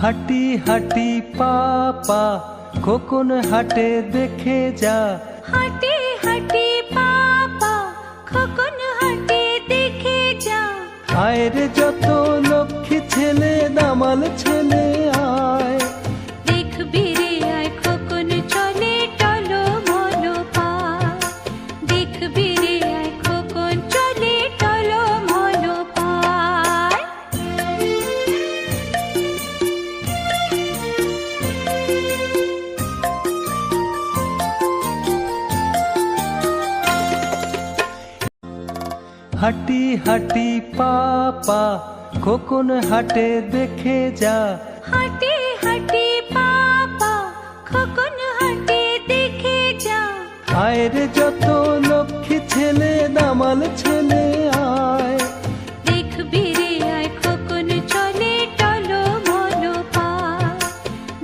হাঁটি হাঁটি পা পা খোকন হাটে দেখে যা। হাঁটি হাঁটি পাপা খোকন হাটে দেখে যা। আয় যত লক্ষ্মী ছেলে দামাল ছেলে আয়। দেখবি রে আয় খোকন চলে টলো মলো পায়। দেখবি রে আয় খোকন চলে টলো মলো পায়। হাঁটি হাঁটি পা পা খোকন হাটে দেখে যা। হাঁটি হাঁটি পাপা খোকন হাটে দেখে যা। আয় যত লক্ষ্মী ছেলে দামাল ছেলে আয়। দেখবি রে আয় খোকন চলে টলো মলো পায়।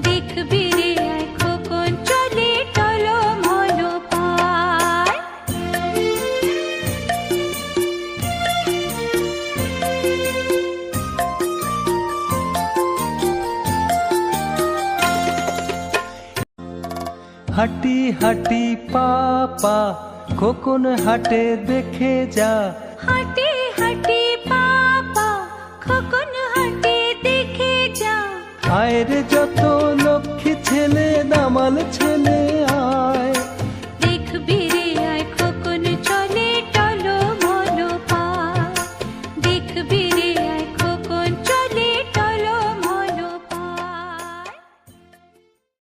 দেখবি রে আয় খোকন চলে টলো মলো পায়। হাঁটি হাঁটি পা পা খোকন হাটে দেখে যা। হাঁটি হাঁটি পাপা খোকন হাটে দেখে যা। আয় যত লক্ষ্মী ছেলে দামাল